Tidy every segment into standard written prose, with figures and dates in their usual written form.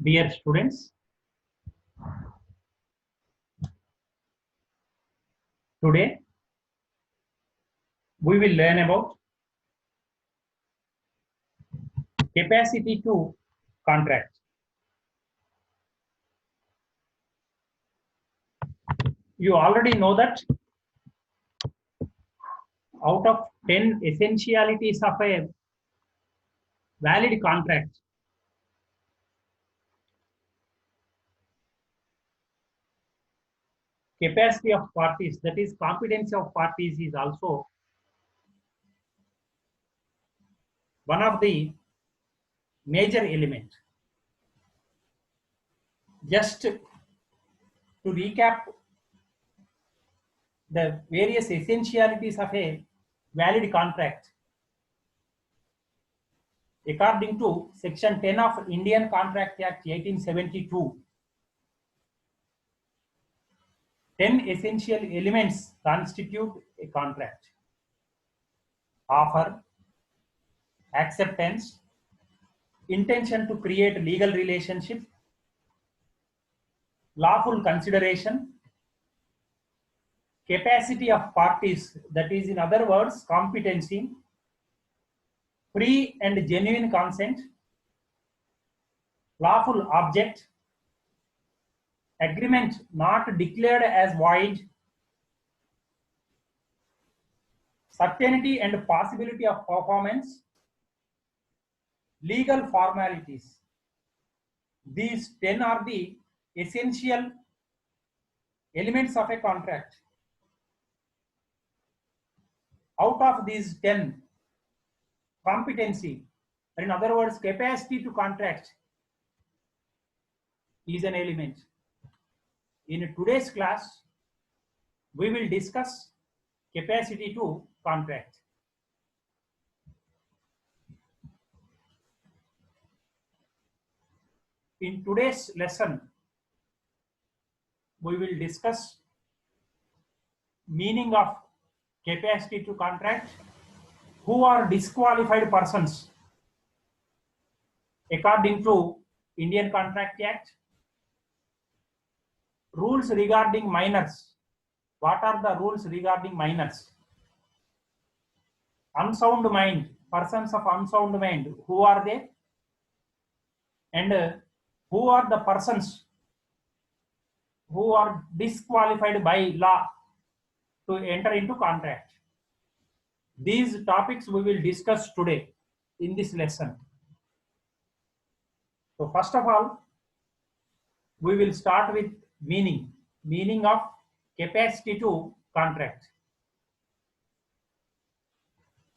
Dear students, today we will learn about capacity to contract. You already know that out of 10 essentialities of a valid contract, capacity of parties, that is competency of parties, is also one of the major element. Just to recap the various essentialities of a valid contract, according to section 10 of Indian Contract Act 1872, 10 essential elements constitute a contract: offer, acceptance, intention to create legal relationship, lawful consideration, capacity of parties, that is, in other words, competency, free and genuine consent, lawful object, agreement not declared as void, certainty and possibility of performance, legal formalities. These 10 are the essential elements of a contract. Out of these 10, competency, or in other words, capacity to contract, is an element. In today's class, we will discuss capacity to contract. In today's lesson, we will discuss meaning of capacity to contract, who are disqualified persons according to Indian Contract Act, rules regarding minors. What are the rules regarding minors? Unsound mind, persons of unsound mind, who are they? And who are the persons who are disqualified by law to enter into contract? These topics we will discuss today in this lesson. So first of all, we will start with meaning of capacity to contract.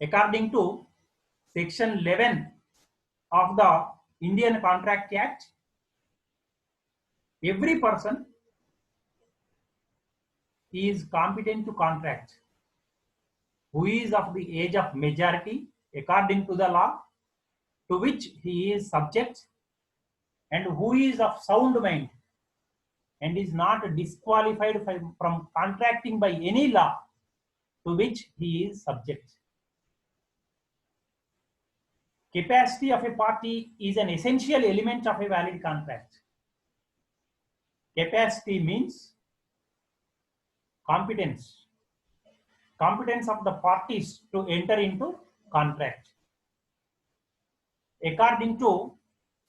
According to section 11 of the Indian Contract Act, every person is competent to contract who is of the age of majority according to the law to which he is subject, and who is of sound mind and is not disqualified from contracting by any law to which he is subject. Capacity of a party is an essential element of a valid contract. Capacity means competence of the parties to enter into contract. According to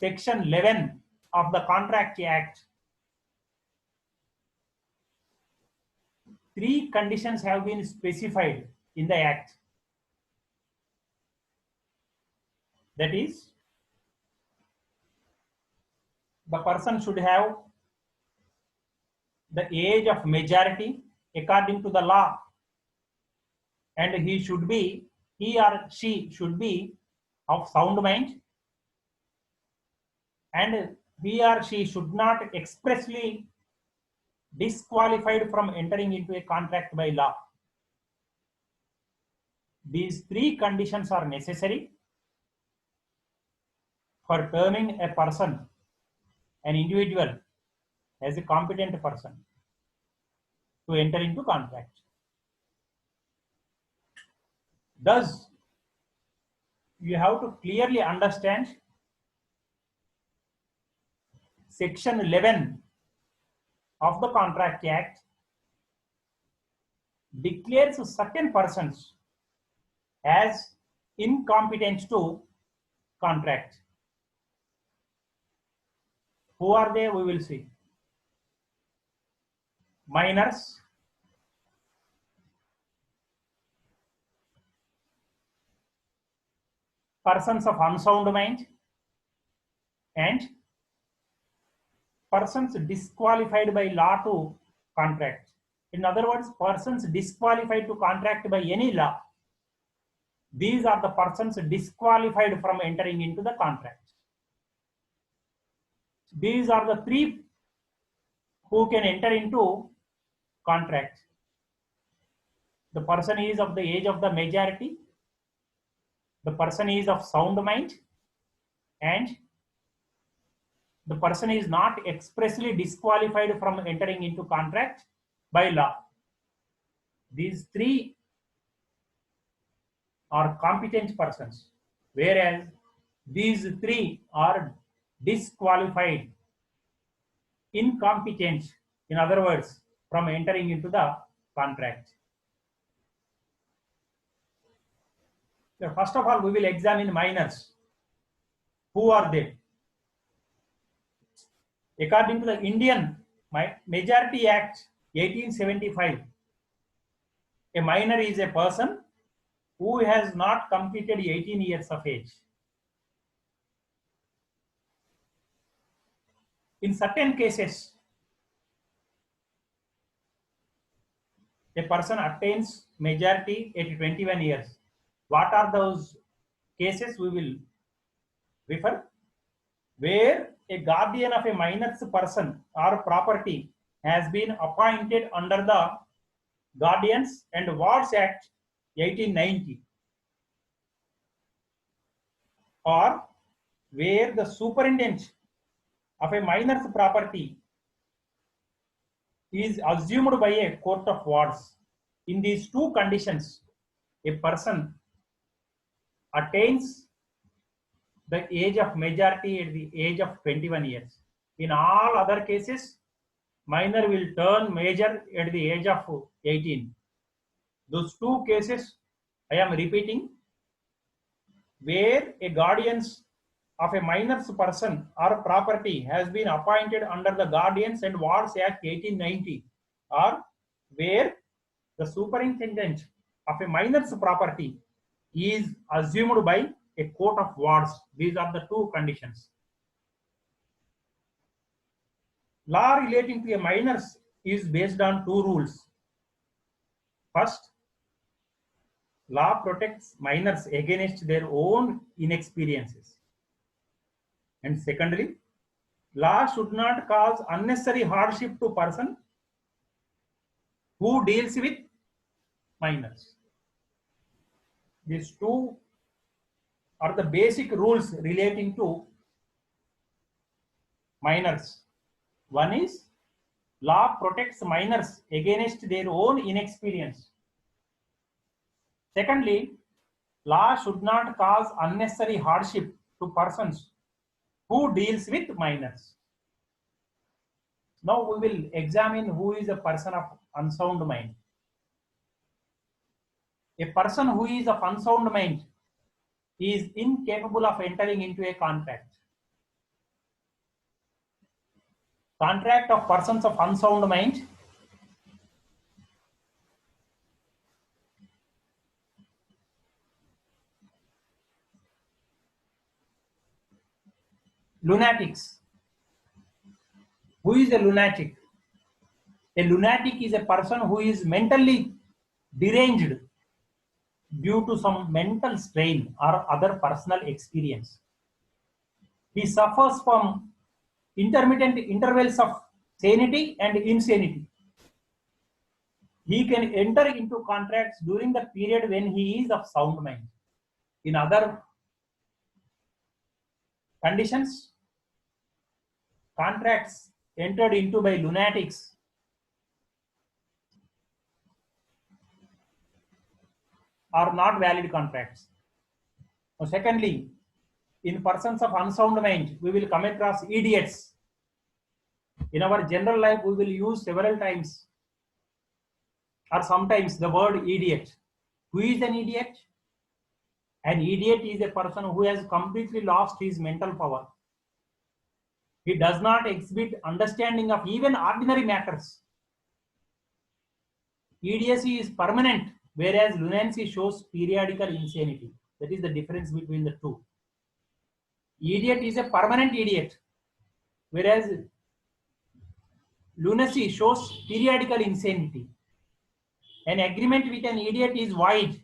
section 11 of the Contract Act, 3 conditions have been specified in the act. That is, the person should have the age of majority according to the law, and he or she should be of sound mind, and he or she should not expressly disqualified from entering into a contract by law. These 3 conditions are necessary for terming a person, an individual, as a competent person to enter into contract. Thus, you have to clearly understand Section 11 of the Contract Act declares certain persons as incompetent to contract. Who are they? We will see. Minors, persons of unsound mind, and persons disqualified by law to contract. In other words, persons disqualified to contract by any law. These are the persons disqualified from entering into the contract. These are the three who can enter into contract. The person is of the age of the majority, the person is of sound mind, and the person is not expressly disqualified from entering into contract by law. These three are competent persons, whereas these three are disqualified, incompetent, in other words, from entering into the contract. So first of all, we will examine minors. Who are they? According to the Indian Majority Act 1875, a minor is a person who has not completed 18 years of age. In certain cases, a person attains majority at 21 years. What are those cases? We will refer. Where a guardian of a minor's person or property has been appointed under the Guardians and Wards Act 1890, or where the superintendent of a minor's property is assumed by a court of wards. In these two conditions, a person attains the age of majority at the age of 21 years. In all other cases, minor will turn major at the age of 18. Those two cases, I am repeating, where a guardians of a minor's person or property has been appointed under the Guardians and Wards Act 1890, or where the superintendent of a minor's property is assumed by a court of wards. These are the two conditions. Law relating to a minors is based on two rules. First, law protects minors against their own inexperiences. And secondly, law should not cause unnecessary hardship to person who deals with minors. These two are the basic rules relating to minors. One is, law protects minors against their own inexperience. Secondly, law should not cause unnecessary hardship to persons who deals with minors. Now we will examine who is a person of unsound mind. A person who is of unsound mind is incapable of entering into a contract. Contract of persons of unsound mind lunatics. Who is a lunatic? A lunatic is a person who is mentally deranged due to some mental strain or other personal experience. He suffers from intermittent intervals of sanity and insanity. He can enter into contracts during the period when he is of sound mind. In other conditions, contracts entered into by lunatics are not valid contracts. Secondly, in persons of unsound mind, we will come across idiots. In our general life, we will use several times or sometimes the word idiot. Who is an idiot? An idiot is a person who has completely lost his mental power. He does not exhibit understanding of even ordinary matters. Idiocy is permanent, whereas lunacy shows periodical insanity. That is the difference between the two. Idiot is a permanent idiot, whereas lunacy shows periodical insanity. An agreement with an idiot is void.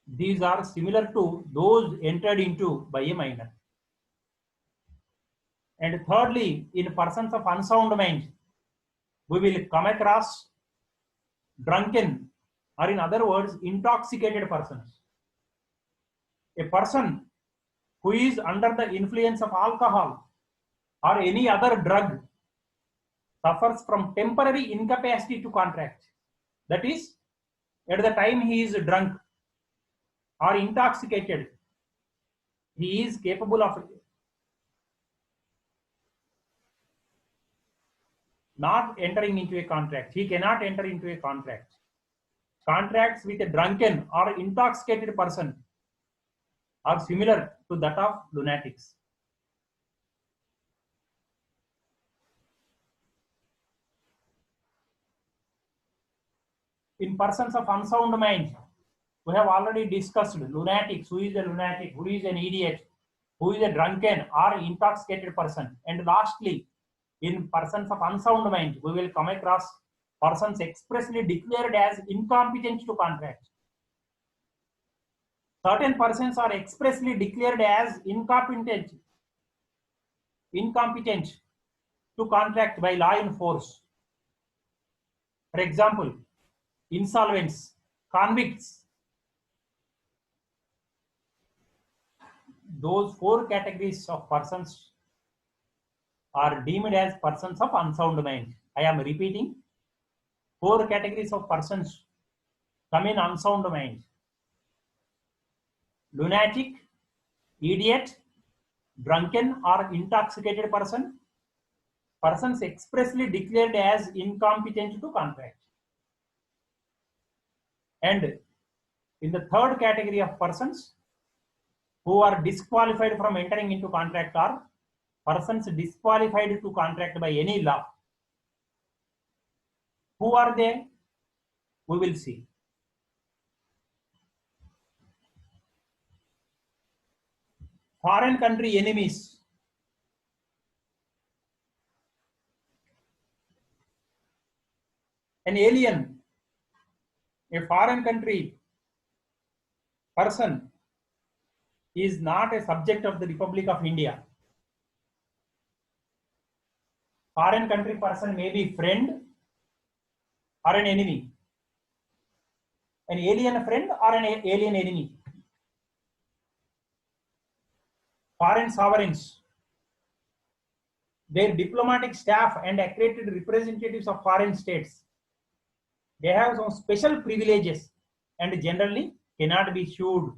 These are similar to those entered into by a minor. And thirdly, in persons of unsound mind, we will come across drunken, or in other words, intoxicated persons. A person who is under the influence of alcohol or any other drug suffers from temporary incapacity to contract. That is, at the time he is drunk or intoxicated, he is capable of not entering into a contract. He cannot enter into a contract. Contracts with a drunken or intoxicated person are similar to that of lunatics. In persons of unsound mind, we have already discussed lunatics. Who is a lunatic? Who is an idiot? Who is a drunken or intoxicated person? And lastly, in persons of unsound mind, we will come across persons expressly declared as incompetent to contract. Certain persons are expressly declared as incompetent to contract by law in force. For example, insolvents, convicts. Those four categories of persons are deemed as persons of unsound mind. I am repeating, four categories of persons come in unsound mind: lunatic, idiot, drunken or intoxicated person, persons expressly declared as incompetent to contract. And in the third category of persons who are disqualified from entering into contract are persons disqualified to contract by any law. Who are they? We will see. Foreign country enemies. An alien, a foreign country person is not a subject of the Republic of India. Foreign country person may be friend or an enemy. An alien friend or an alien enemy. Foreign sovereigns, their diplomatic staff and accredited representatives of foreign states, they have some special privileges and generally cannot be sued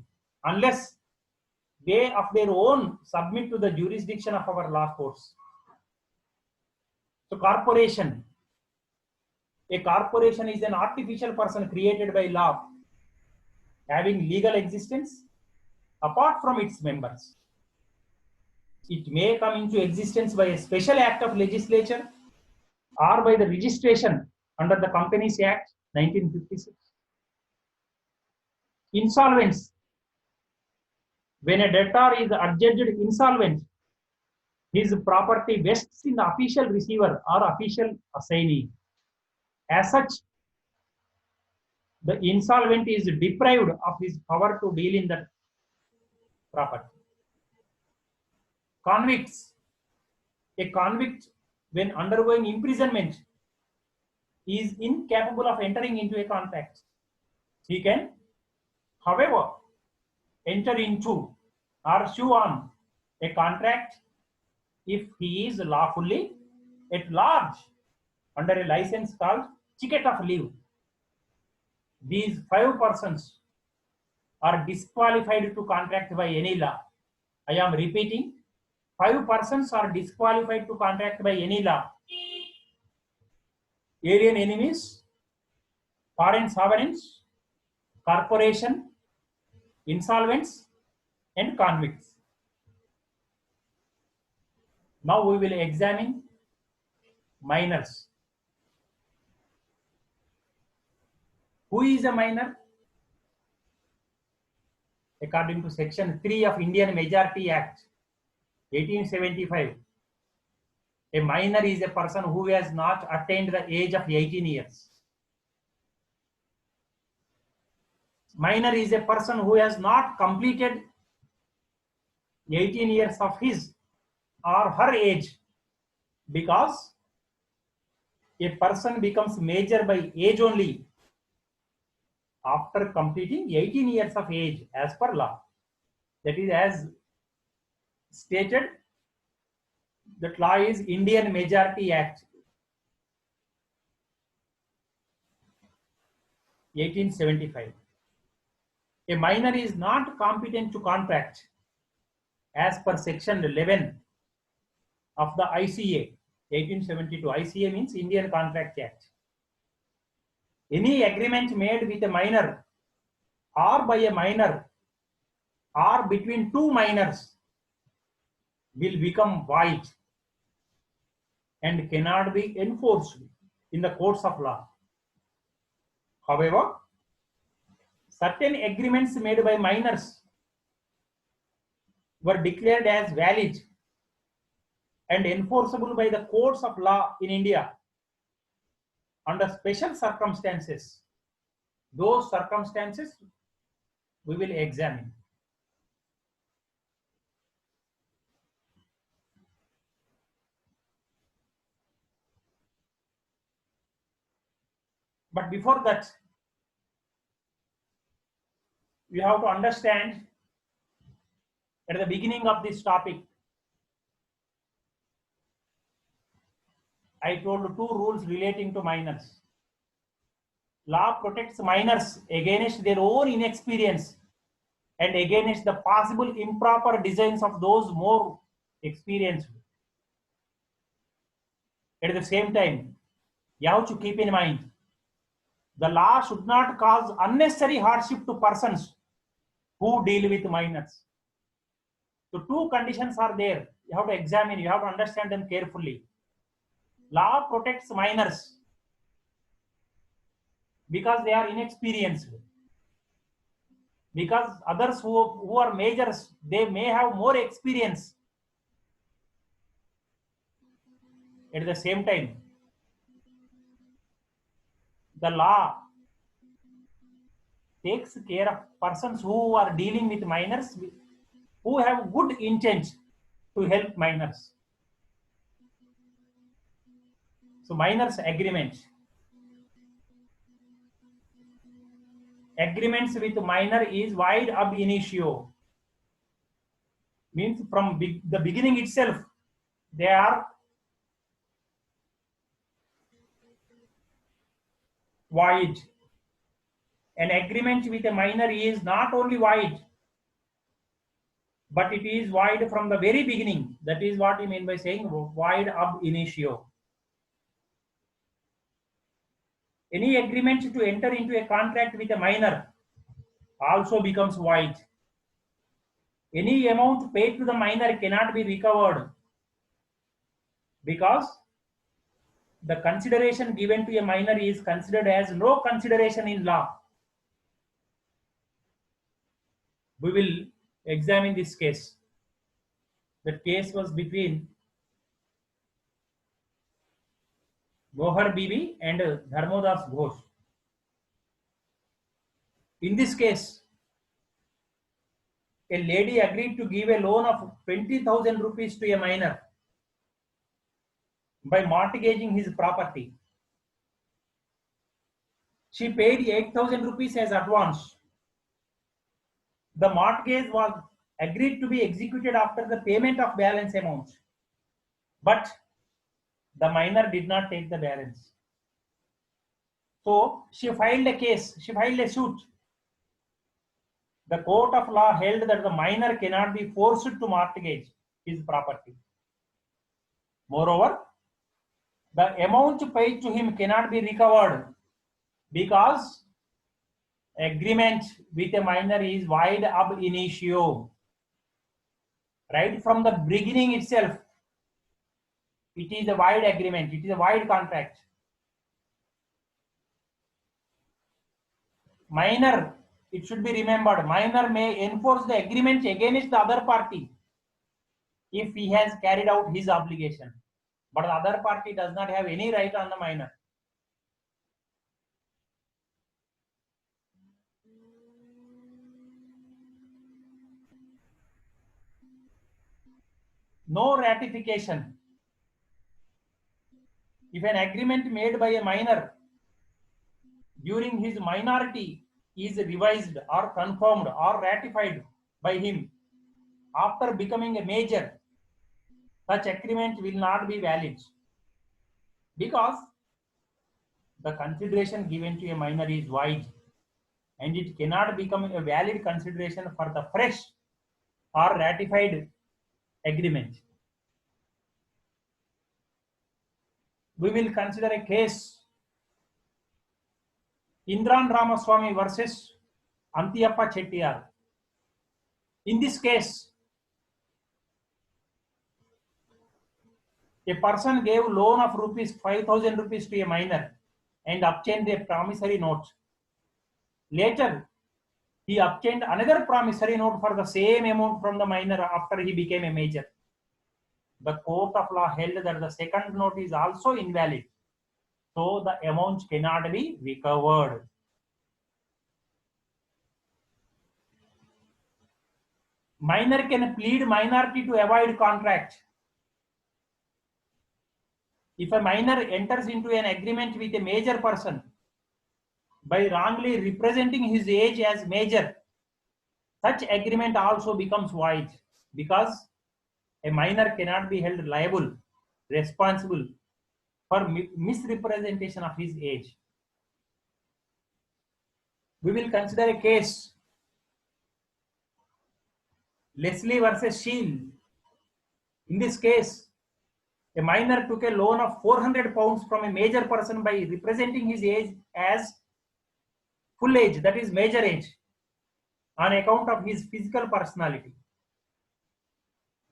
unless they of their own submit to the jurisdiction of our law courts. So corporation, a corporation is an artificial person created by law having legal existence apart from its members. It may come into existence by a special act of legislature or by the registration under the Companies Act 1956. Insolvents. When a debtor is adjudged insolvent, his property vests in the official receiver or official assignee. As such, the insolvent is deprived of his power to deal in that property. Convicts. A convict, when undergoing imprisonment, is incapable of entering into a contract. He can, however, enter into or sue on a contract if he is lawfully at large under a license called ticket of leave. These five persons are disqualified to contract by any law. I am repeating, 5 persons are disqualified to contract by any law: alien enemies, foreign sovereigns, corporation, insolvents, and convicts. Now we will examine minors. Who is a minor? According to Section 3 of Indian Majority Act 1875, a minor is a person who has not attained the age of 18 years. Minor is a person who has not completed 18 years of his or her age, because a person becomes major by age only after completing 18 years of age as per law. That is, as stated, that law is Indian Majority Act 1875. A minor is not competent to contract as per section 11 of the ICA 1872. ICA means Indian Contract Act. Any agreement made with a minor or by a minor or between two minors will become void and cannot be enforced in the courts of law. However, certain agreements made by minors were declared as valid and enforceable by the courts of law in India under special circumstances. Those circumstances we will examine. But before that, we have to understand at the beginning of this topic, I told 2 rules relating to minors. Law protects minors against their own inexperience and against the possible improper designs of those more experienced. At the same time, you have to keep in mind, the law should not cause unnecessary hardship to persons who deal with minors. So 2 conditions are there. You have to examine, you have to understand them carefully. Law protects minors because they are inexperienced. Because others who are majors, they may have more experience. At the same time, the law takes care of persons who are dealing with minors, who have good intent to help minors. So minors agreements. Agreements with minor is void ab initio. Means from the beginning itself, they are void. An agreement with a minor is not only void, but it is void from the very beginning. That is what we mean by saying void ab initio. Any agreement to enter into a contract with a minor also becomes void. Any amount paid to the minor cannot be recovered, because the consideration given to a minor is considered as no consideration in law. We will examine this case. The case was between Gohar Bibi and Dharmodas Ghosh. In this case, a lady agreed to give a loan of 20,000 rupees to a minor by mortgaging his property. She paid 8,000 rupees as advance. The mortgage was agreed to be executed after the payment of balance amount, but the minor did not take the balance. So she filed a case, she filed a suit. The court of law held that the minor cannot be forced to mortgage his property. Moreover, the amount paid to him cannot be recovered because agreement with a minor is void ab initio. Right from the beginning itself, it is a void agreement, it is a void contract. Minor, it should be remembered, minor may enforce the agreement against the other party if he has carried out his obligation, but the other party does not have any right on the minor. No ratification. If an agreement made by a minor during his minority is revised or confirmed or ratified by him after becoming a major, such agreement will not be valid because the consideration given to a minor is void and it cannot become a valid consideration for the fresh or ratified agreement. We will consider a case Indran Ramaswamy versus Antiyappa Chettiar. In this case, a person gave loan of rupees 5,000 rupees to a minor and obtained a promissory note. Later, he obtained another promissory note for the same amount from the minor after he became a major. The court of law held that the second note is also invalid, so the amount cannot be recovered. Minor can plead minority to avoid contract. If a minor enters into an agreement with a major person by wrongly representing his age as major, such agreement also becomes void because a minor cannot be held liable, responsible for misrepresentation of his age. We will consider a case Leslie versus Shield. In this case, a minor took a loan of 400 pounds from a major person by representing his age as full age, that is major age, on account of his physical personality.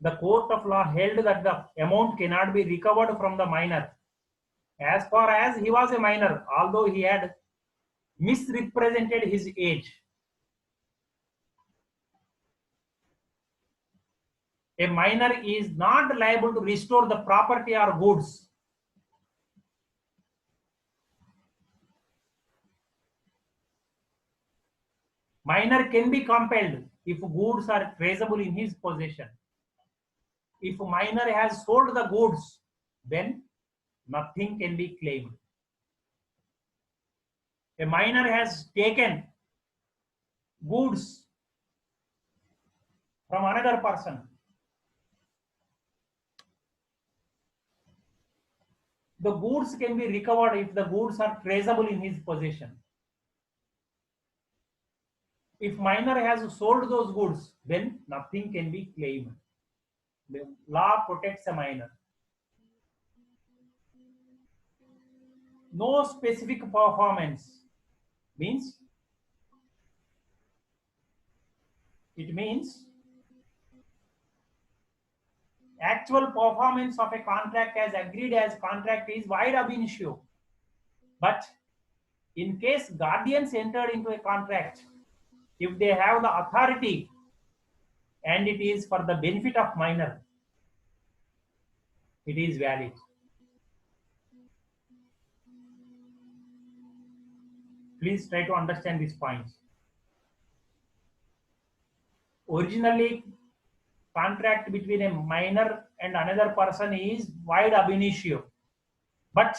The court of law held that the amount cannot be recovered from the minor as far as he was a minor, although he had misrepresented his age. A minor is not liable to restore the property or goods. Minor can be compelled if goods are traceable in his possession. If minor has sold the goods, then nothing can be claimed. A minor has taken goods from another person. The goods can be recovered if the goods are traceable in his possession. If minor has sold those goods, then nothing can be claimed. The law protects a minor. No specific performance means actual performance of a contract as agreed as contract is void ab initio. But in case guardians entered into a contract, if they have the authority and it is for the benefit of minor, it is valid. Please try to understand these points. Originally, contract between a minor and another person is void ab initio. But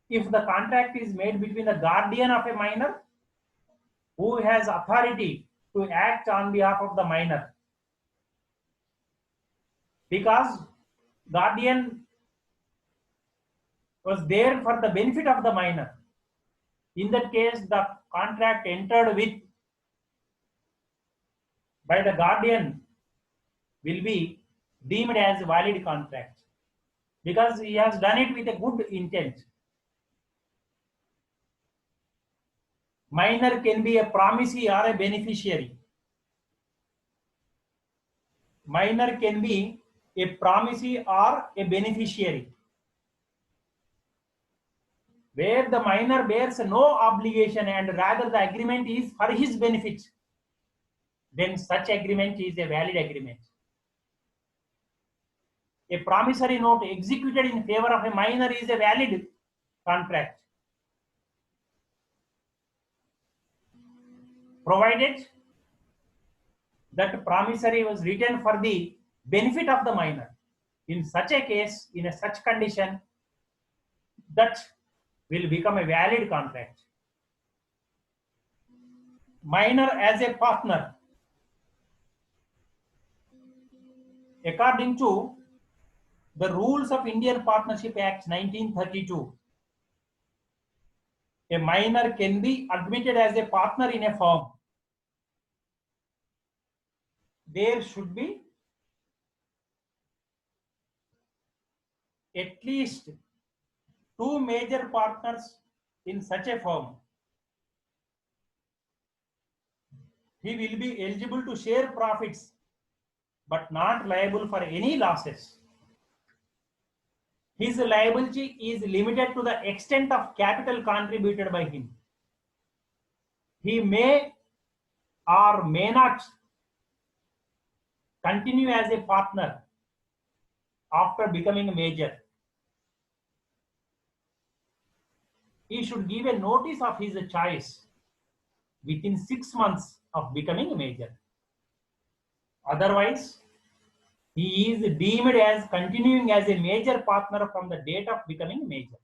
if the contract is made between the guardian of a minor who has authority to act on behalf of the minor, because guardian was there for the benefit of the minor, in that case the contract entered with by the guardian will be deemed as valid contract because he has done it with a good intent. Minor can be a promisee or a beneficiary. Minor can be a promisee or a beneficiary. Where the minor bears no obligation and rather the agreement is for his benefit, then such agreement is a valid agreement. A promissory note executed in favor of a minor is a valid contract, provided that promissory was written for the benefit of the minor. In such a case, in a such condition, that will become a valid contract. Minor as a partner. According to the rules of Indian Partnership Act 1932, a minor can be admitted as a partner in a firm. There should be at least 2 major partners in such a firm. He will be eligible to share profits but not liable for any losses. His liability is limited to the extent of capital contributed by him. He may or may not continue as a partner after becoming a major. He should give a notice of his choice within 6 months of becoming a major. Otherwise, he is deemed as continuing as a major partner from the date of becoming major.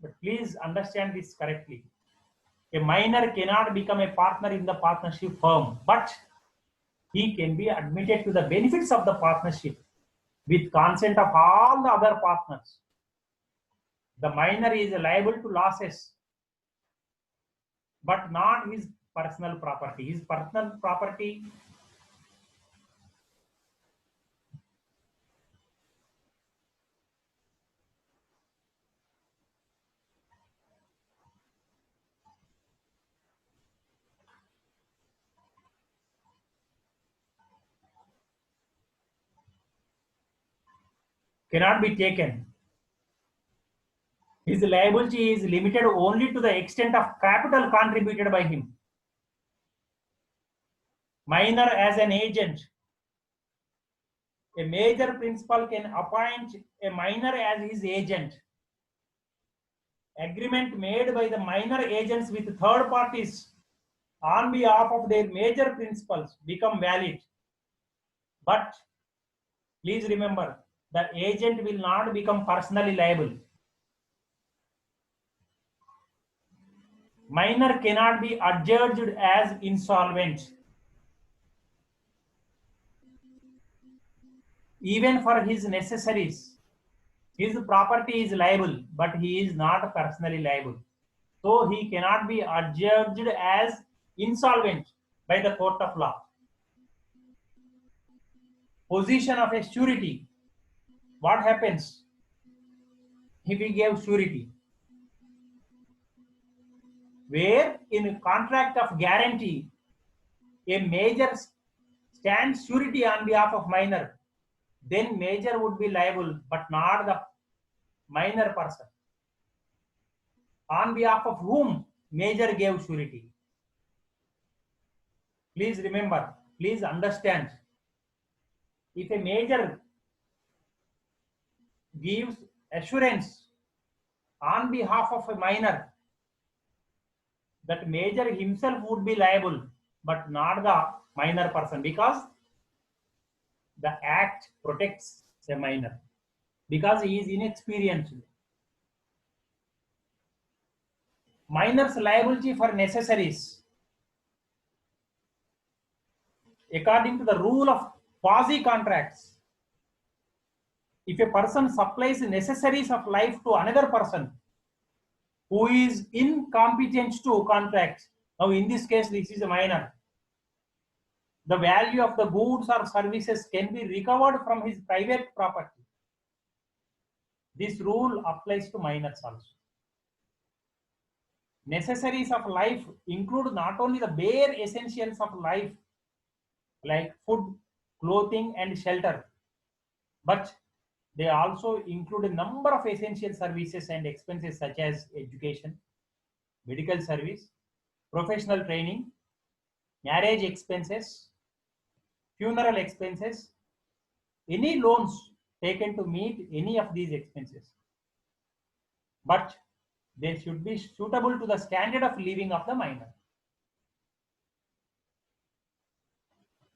But please understand this correctly. A minor cannot become a partner in the partnership firm, but he can be admitted to the benefits of the partnership with consent of all the other partners. The minor is liable to losses, but not his personal property. His personal property cannot be taken. His liability is limited only to the extent of capital contributed by him. Minor as an agent. A major principal can appoint a minor as his agent. Agreement made by the minor agents with third parties on behalf of their major principals become valid. But please remember, the agent will not become personally liable. Minor cannot be adjudged as insolvent. Even for his necessaries, his property is liable, but he is not personally liable. So he cannot be adjudged as insolvent by the court of law. Position of a surety. What happens if he gave surety? Where in a contract of guarantee, a major stands surety on behalf of minor, then major would be liable, but not the minor person. On behalf of whom major gave surety? Please remember, please understand. If a major gives assurance on behalf of a minor, that major himself would be liable, but not the minor person, because the act protects a minor because he is inexperienced. Minor's liability for necessaries. According to the rule of quasi contracts, if a person supplies necessaries of life to another person who is incompetent to contract, now in this case this is a minor, the value of the goods or services can be recovered from his private property. This rule applies to minors also. Necessaries of life include not only the bare essentials of life like food, clothing, and shelter, but they also include a number of essential services and expenses such as education, medical service, professional training, marriage expenses, funeral expenses, any loans taken to meet any of these expenses. But they should be suitable to the standard of living of the minor.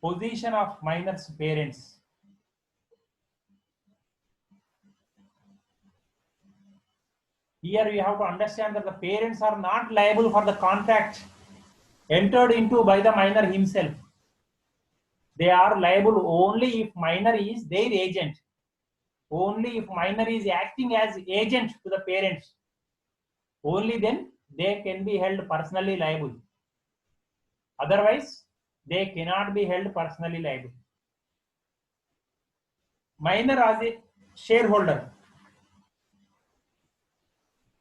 Position of minor's parents. Here we have to understand that the parents are not liable for the contract entered into by the minor himself. They are liable only if minor is their agent. Only if minor is acting as agent to the parents. Only then they can be held personally liable. Otherwise, they cannot be held personally liable. Minor as a shareholder.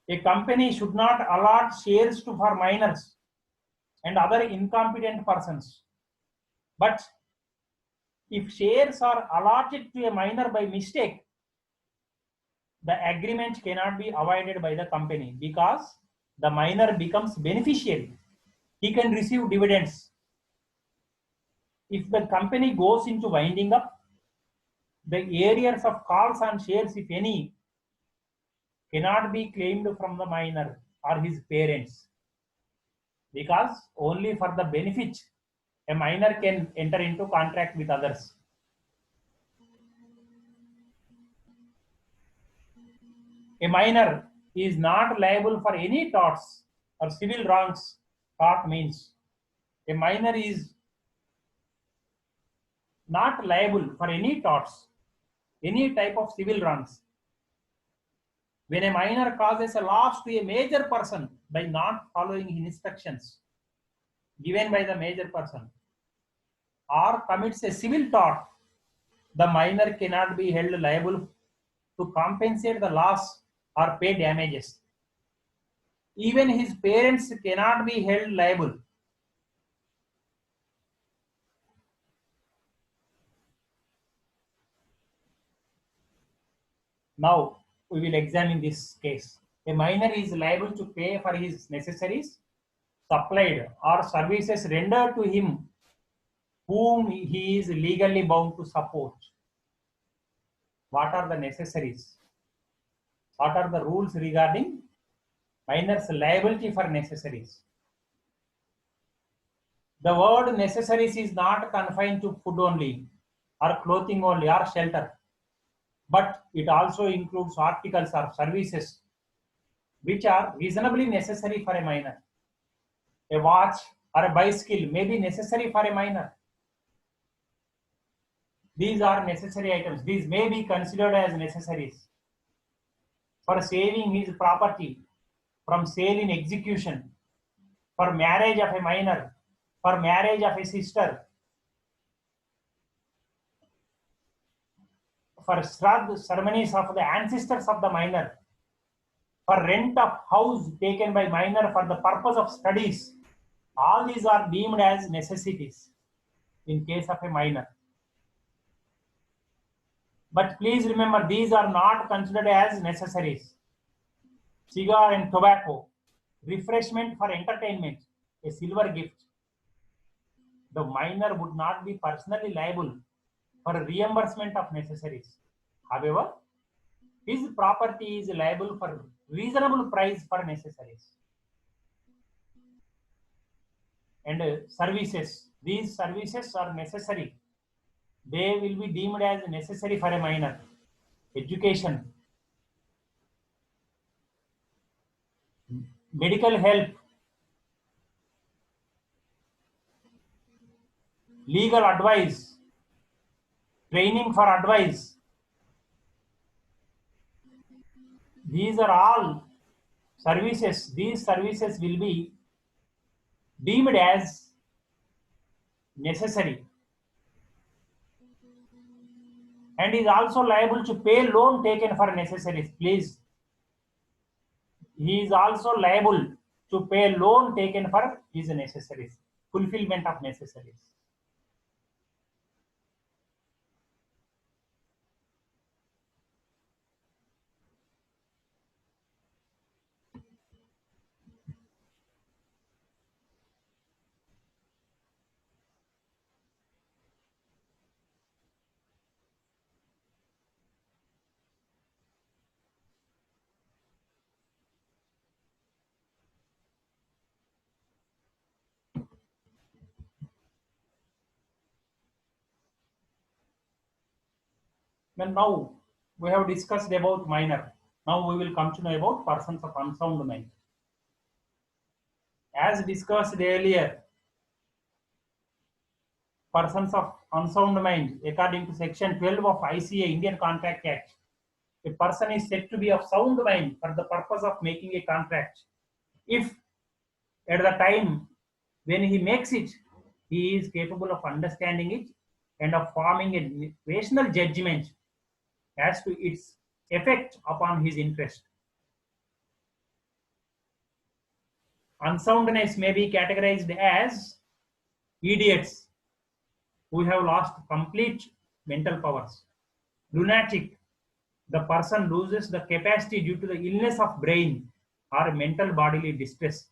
A company should not allot shares to for minors and other incompetent persons. But if shares are allotted to a minor by mistake, the agreement cannot be avoided by the company because the minor becomes beneficiary. He can receive dividends. If the company goes into winding up, the arrears of calls on shares, if any, cannot be claimed from the minor or his parents, because only for the benefit a minor can enter into contract with others. A minor is not liable for any torts or civil wrongs. Tort means a minor is not liable for any torts, any type of civil wrongs. When a minor causes a loss to a major person by not following instructions given by the major person or commits a civil tort, the minor cannot be held liable to compensate the loss or pay damages. Even his parents cannot be held liable. Now we will examine this case. A minor is liable to pay for his necessaries supplied or services rendered to him whom he is legally bound to support. What are the necessaries? What are the rules regarding minor's liability for necessaries? The word necessaries is not confined to food only or clothing only or shelter, but it also includes articles or services which are reasonably necessary for a minor. A watch or a bicycle may be necessary for a minor. These are necessary items. These may be considered as necessaries for saving his property from sale in execution, for marriage of a minor, for marriage of a sister, for shraddh ceremonies of the ancestors of the minor, for rent of house taken by minor for the purpose of studies. All these are deemed as necessities in case of a minor. But please remember, these are not considered as necessaries. Cigar and tobacco, refreshment for entertainment, a silver gift. The minor would not be personally liable for reimbursement of necessaries. However, his property is liable for reasonable price for necessaries. And services, these services are necessary. They will be deemed as necessary for a minor. Education, medical help, legal advice, training for advice. These are all services. These services will be deemed as necessary and is also liable to pay loan taken for necessaries. Please, he is also liable to pay loan taken for his necessaries, fulfillment of necessaries. Well, now we have discussed about minor. Now we will come to know about persons of unsound mind. As discussed earlier, persons of unsound mind, according to section 12 of ICA, Indian Contract Act, a person is said to be of sound mind for the purpose of making a contract if at the time when he makes it, he is capable of understanding it and of forming a rational judgment as to its effect upon his interest. Unsoundness may be categorized as idiots who have lost complete mental powers. Lunatic, the person loses the capacity due to the illness of brain or mental bodily distress.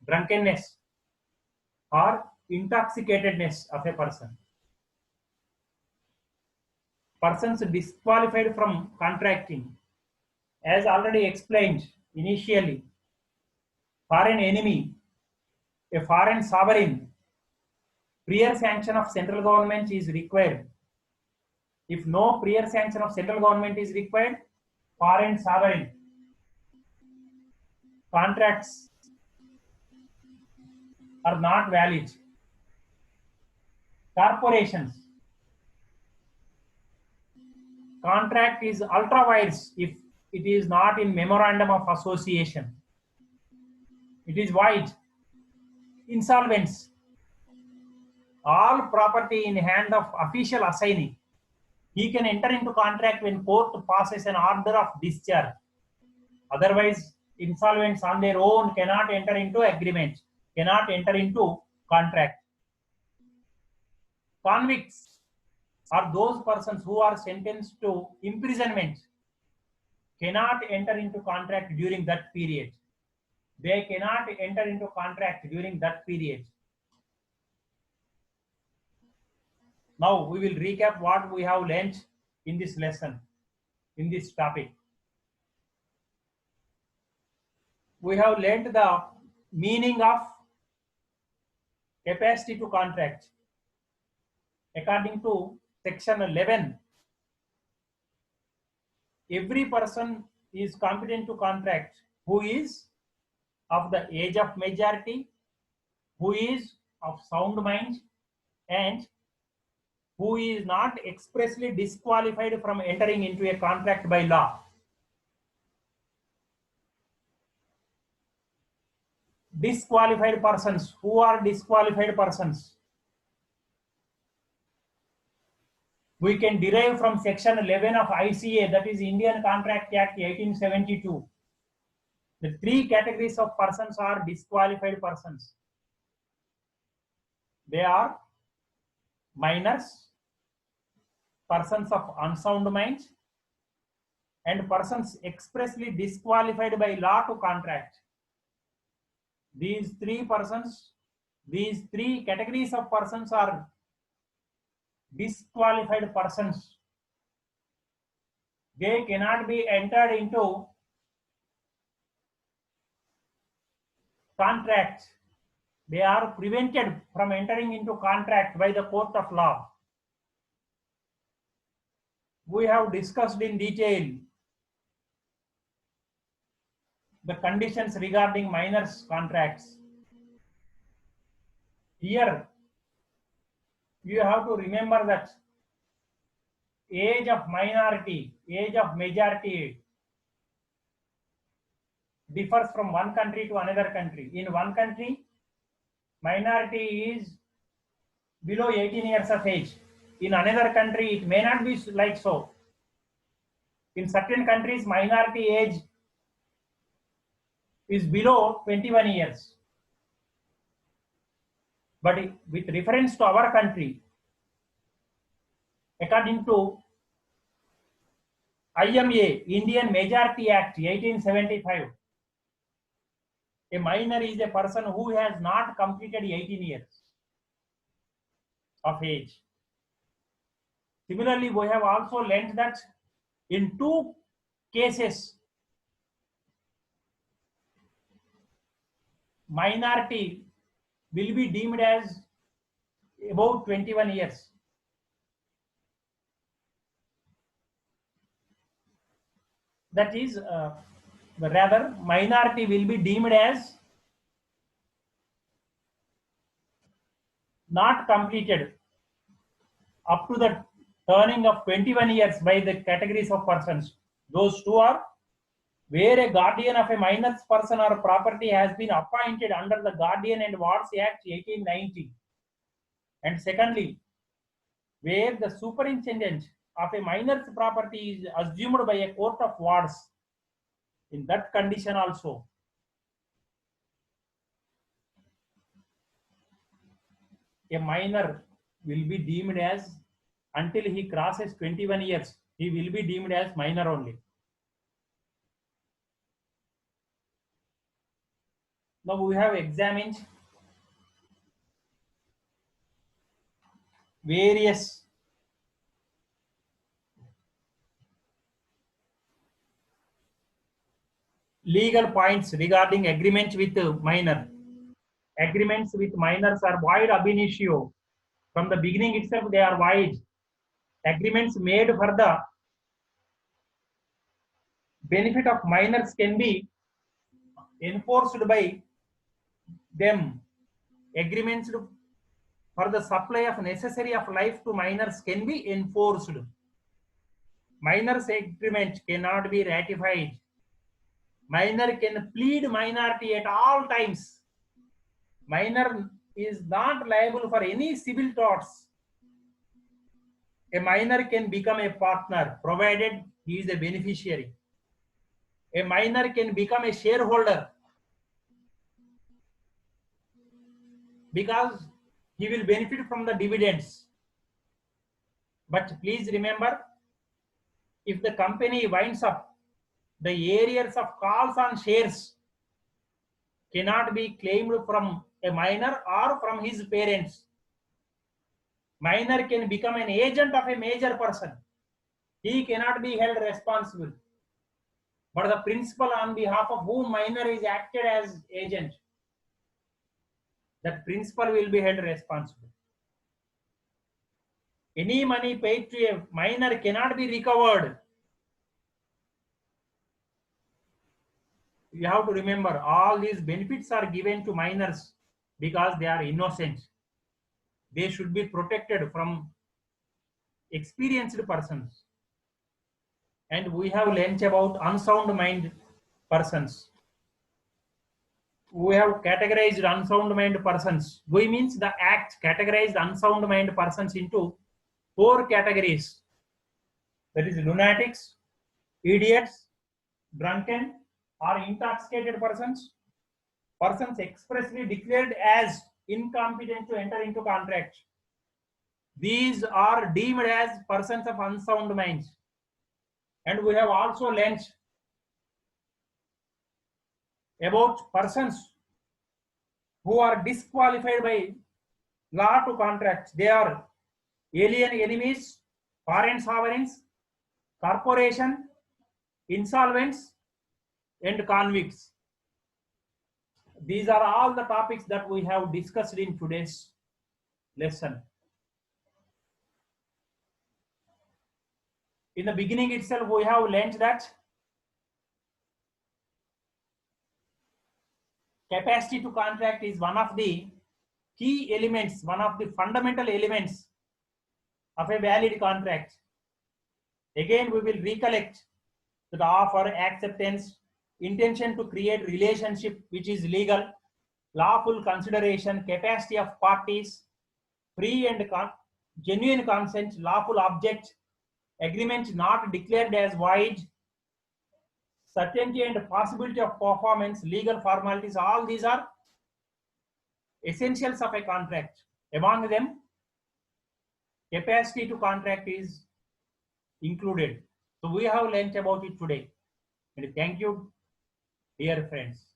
Drunkenness or intoxicatedness of a person. Persons disqualified from contracting, as already explained initially, foreign enemy, a foreign sovereign, prior sanction of central government is required. If no prior sanction of central government is required, foreign sovereign contracts are not valid. Corporations, contract is ultra vires if it is not in memorandum of association. It is void. Insolvents, all property in hand of official assignee. He can enter into contract when court passes an order of discharge. Otherwise, insolvents on their own cannot enter into agreement, cannot enter into contract. Convicts are those persons who are sentenced to imprisonment, cannot enter into contract during that period. They cannot enter into contract during that period. Now we will recap what we have learned in this lesson, in this topic. We have learned the meaning of capacity to contract. According to section 11, every person is competent to contract who is of the age of majority, who is of sound mind, and who is not expressly disqualified from entering into a contract by law. Disqualified persons. Who are disqualified persons? We can derive from section 11 of ICA, that is Indian Contract Act 1872. The three categories of persons are disqualified persons. They are minors, persons of unsound mind, and persons expressly disqualified by law to contract. These three categories of persons are disqualified persons. They cannot be entered into contract. They are prevented from entering into contract by the court of law. We have discussed in detail the conditions regarding minors contracts. Here, you have to remember that age of minority, age of majority differs from one country to another country. In one country, minority is below 18 years of age. In another country, it may not be like so. In certain countries, minority age is below 21 years. But with reference to our country, according to IMA, Indian Majority Act 1875, a minor is a person who has not completed 18 years of age. Similarly, we have also learnt that in two cases, minority will be deemed as about 21 years. That is, rather, minority will be deemed as not completed up to the turning of 21 years by the categories of persons. Those two are where a guardian of a minor person or property has been appointed under the Guardian and Wards Act 1890. And secondly, where the superintendent of a minor's property is assumed by a court of wards. In that condition also, a minor will be deemed as, until he crosses 21 years, he will be deemed as minor only. Now we have examined various legal points regarding agreement with minor. Agreements with minors are void ab initio. From the beginning itself, they are void. Agreements made for the benefit of minors can be enforced by them. Agreements for the supply of necessary of life to minors can be enforced. Minors agreement cannot be ratified. Minor can plead minority at all times. Minor is not liable for any civil torts. A minor can become a partner provided he is a beneficiary. A minor can become a shareholder because he will benefit from the dividends. But please remember, if the company winds up, the arrears of calls on shares cannot be claimed from a minor or from his parents. Minor can become an agent of a major person. He cannot be held responsible. But the principal on behalf of whom minor is acted as agent, that principal will be held responsible. Any money paid to a minor cannot be recovered. You have to remember, all these benefits are given to minors because they are innocent. They should be protected from experienced persons. And we have learnt about unsound mind persons. We have categorized unsound mind persons. We means the act categorized unsound mind persons into 4 categories. That is lunatics, idiots, drunken or intoxicated persons, persons expressly declared as incompetent to enter into contract. These are deemed as persons of unsound minds. And we have also learnt about persons who are disqualified by law to contract. They are alien enemies, foreign sovereigns, corporation, insolvents, and convicts. These are all the topics that we have discussed in today's lesson. In the beginning itself, we have learnt that capacity to contract is one of the key elements, one of the fundamental elements of a valid contract. Again, we will recollect the offer, acceptance, intention to create relationship which is legal, lawful consideration, capacity of parties, free and genuine consent, lawful object, agreement not declared as void, certainty and possibility of performance, legal formalities, all these are essentials of a contract. Among them, capacity to contract is included. So we have learnt about it today. And thank you, dear friends.